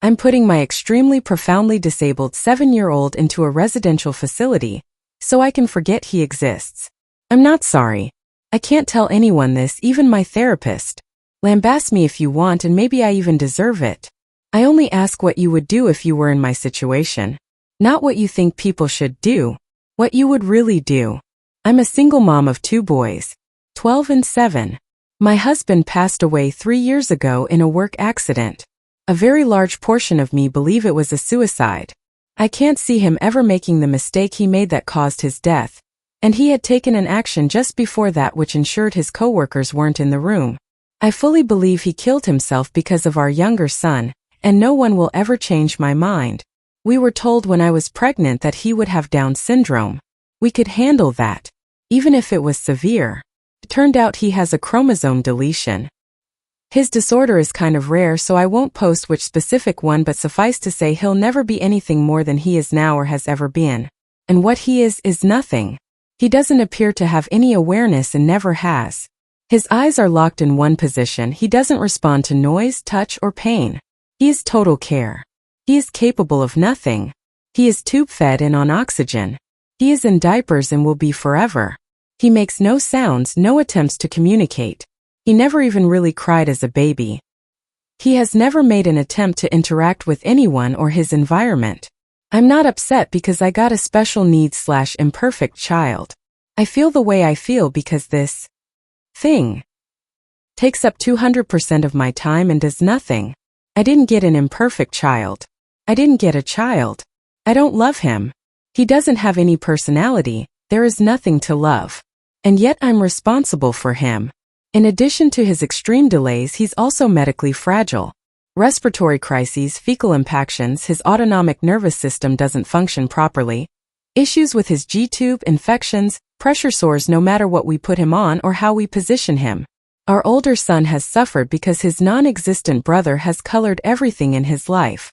I'm putting my extremely profoundly disabled 7-year-old into a residential facility so I can forget he exists. I'm not sorry. I can't tell anyone this, even my therapist. Lambast me if you want, and maybe I even deserve it. I only ask what you would do if you were in my situation. Not what you think people should do. What you would really do. I'm a single mom of 2 boys, 12 and 7. My husband passed away 3 years ago in a work accident. A very large portion of me believe it was a suicide. I can't see him ever making the mistake he made that caused his death, and he had taken an action just before that which ensured his coworkers weren't in the room. I fully believe he killed himself because of our younger son, and no one will ever change my mind. We were told when I was pregnant that he would have Down syndrome. We could handle that, even if it was severe. It turned out he has a chromosome deletion. His disorder is kind of rare, so I won't post which specific one, but suffice to say he'll never be anything more than he is now or has ever been. And what he is nothing. He doesn't appear to have any awareness and never has. His eyes are locked in one position. He doesn't respond to noise, touch, or pain. He is total care. He is capable of nothing. He is tube-fed and on oxygen. He is in diapers and will be forever. He makes no sounds, no attempts to communicate. He never even really cried as a baby. He has never made an attempt to interact with anyone or his environment. I'm not upset because I got a special needs/imperfect child. I feel the way I feel because this thing takes up 200% of my time and does nothing. I didn't get an imperfect child. I didn't get a child. I don't love him. He doesn't have any personality. There is nothing to love. And yet I'm responsible for him. In addition to his extreme delays, he's also medically fragile. Respiratory crises, fecal impactions, his autonomic nervous system doesn't function properly. Issues with his G-tube, infections, pressure sores no matter what we put him on or how we position him. Our older son has suffered because his non-existent brother has colored everything in his life.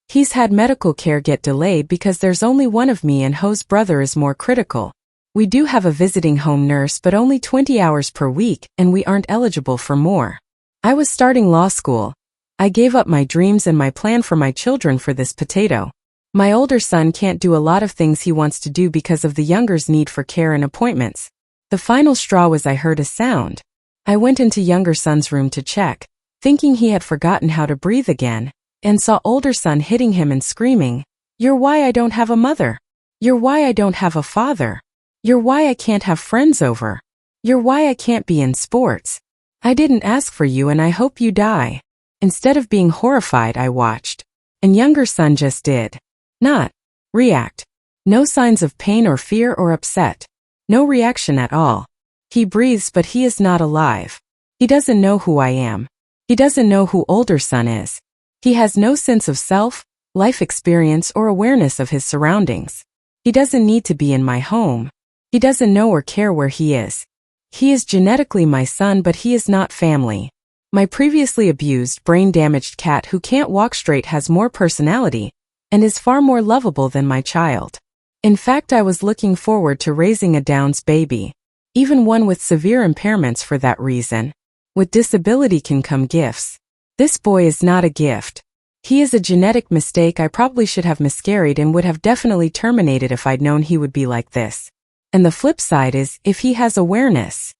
He's had medical care get delayed because there's only one of me and Ho's brother is more critical. We do have a visiting home nurse, but only 20 hours per week, and we aren't eligible for more. I was starting law school. I gave up my dreams and my plan for my children for this potato. My older son can't do a lot of things he wants to do because of the younger's need for care and appointments. The final straw was I heard a sound. I went into younger son's room to check, thinking he had forgotten how to breathe again, and saw older son hitting him and screaming, "You're why I don't have a mother. You're why I don't have a father. You're why I can't have friends over. You're why I can't be in sports. I didn't ask for you and I hope you die." Instead of being horrified, I watched. And younger son just did not react. No signs of pain or fear or upset. No reaction at all. He breathes, but he is not alive. He doesn't know who I am. He doesn't know who older son is. He has no sense of self, life experience, or awareness of his surroundings. He doesn't need to be in my home. He doesn't know or care where he is. He is genetically my son, but he is not family. My previously abused, brain-damaged cat who can't walk straight has more personality and is far more lovable than my child. In fact, I was looking forward to raising a Downs baby, even one with severe impairments for that reason. With disability can come gifts. This boy is not a gift. He is a genetic mistake. I probably should have miscarried and would have definitely terminated if I'd known he would be like this. And the flip side is, if he has awareness,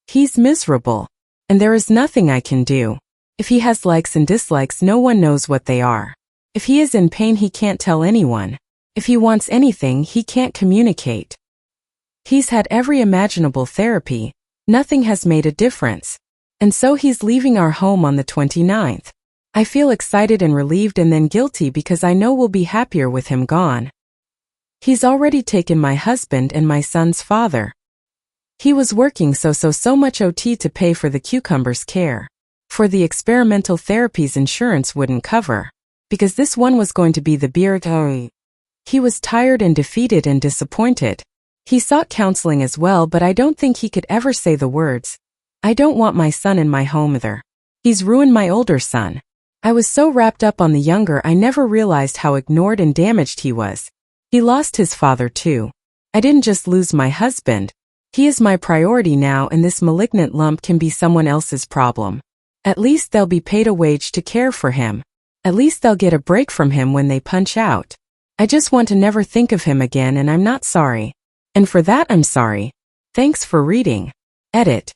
he's miserable. And there is nothing I can do. If he has likes and dislikes, no one knows what they are. If he is in pain, he can't tell anyone. If he wants anything, he can't communicate. He's had every imaginable therapy. Nothing has made a difference. And so he's leaving our home on the 29th. I feel excited and relieved and then guilty because I know we'll be happier with him gone. He's already taken my husband and my son's father. He was working so much OT to pay for the cucumber's care. For the experimental therapies insurance wouldn't cover. Because this one was going to be the beer. He was tired and defeated and disappointed. He sought counseling as well, but I don't think he could ever say the words, "I don't want my son in my home either." He's ruined my older son. I was so wrapped up on the younger I never realized how ignored and damaged he was. He lost his father too. I didn't just lose my husband. He is my priority now, and this malignant lump can be someone else's problem. At least they'll be paid a wage to care for him. At least they'll get a break from him when they punch out. I just want to never think of him again and I'm not sorry. And for that I'm sorry. Thanks for reading. Edit.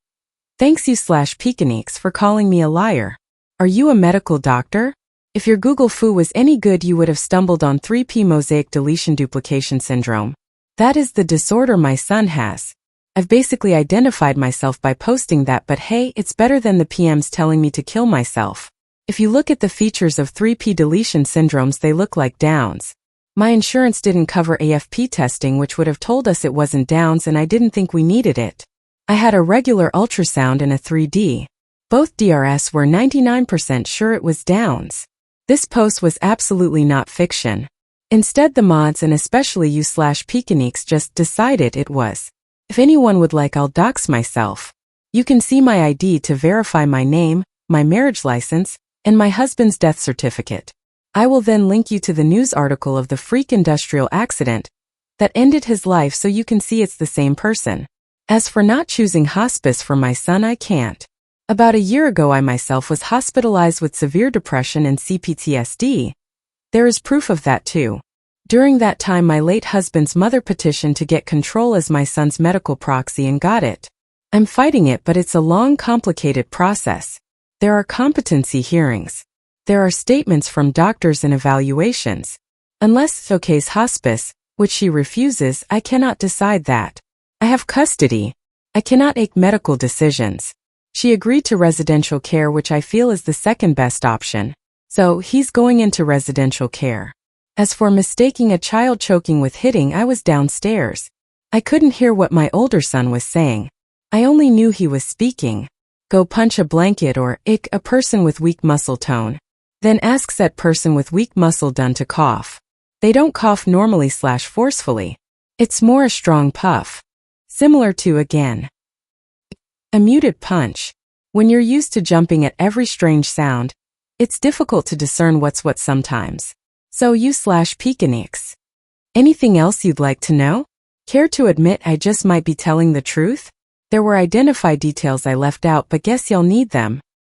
Thanks you/Pekinese for calling me a liar. Are you a medical doctor? If your Google Fu was any good you would have stumbled on 3P mosaic deletion duplication syndrome. That is the disorder my son has. I've basically identified myself by posting that, but hey, it's better than the PMs telling me to kill myself. If you look at the features of 3P deletion syndromes, they look like Downs. My insurance didn't cover AFP testing, which would have told us it wasn't Downs, and I didn't think we needed it. I had a regular ultrasound and a 3D. Both DRS were 99% sure it was Downs. This post was absolutely not fiction. Instead, the mods and especially you/Pekinese just decided it was. If anyone would like, I'll dox myself. You can see my ID to verify my name, my marriage license, and my husband's death certificate. I will then link you to the news article of the freak industrial accident that ended his life so you can see it's the same person. As for not choosing hospice for my son, I can't. About a year ago I myself was hospitalized with severe depression and CPTSD. There is proof of that too. During that time my late husband's mother petitioned to get control as my son's medical proxy and got it. I'm fighting it, but it's a long, complicated process. There are competency hearings. There are statements from doctors and evaluations. Unless Soke's hospice, which she refuses, I cannot decide that. I have custody. I cannot make medical decisions. She agreed to residential care, which I feel is the second best option. So, he's going into residential care. As for mistaking a child choking with hitting, I was downstairs. I couldn't hear what my older son was saying. I only knew he was speaking. Go punch a blanket or ick a person with weak muscle tone. Then ask said person with weak muscle done to cough. They don't cough normally/forcefully. It's more a strong puff. Similar to, again, a muted punch. When you're used to jumping at every strange sound, it's difficult to discern what's what sometimes. So you/Pekinese. Anything else you'd like to know? Care to admit I just might be telling the truth? There were identified details I left out, but guess you'll need them.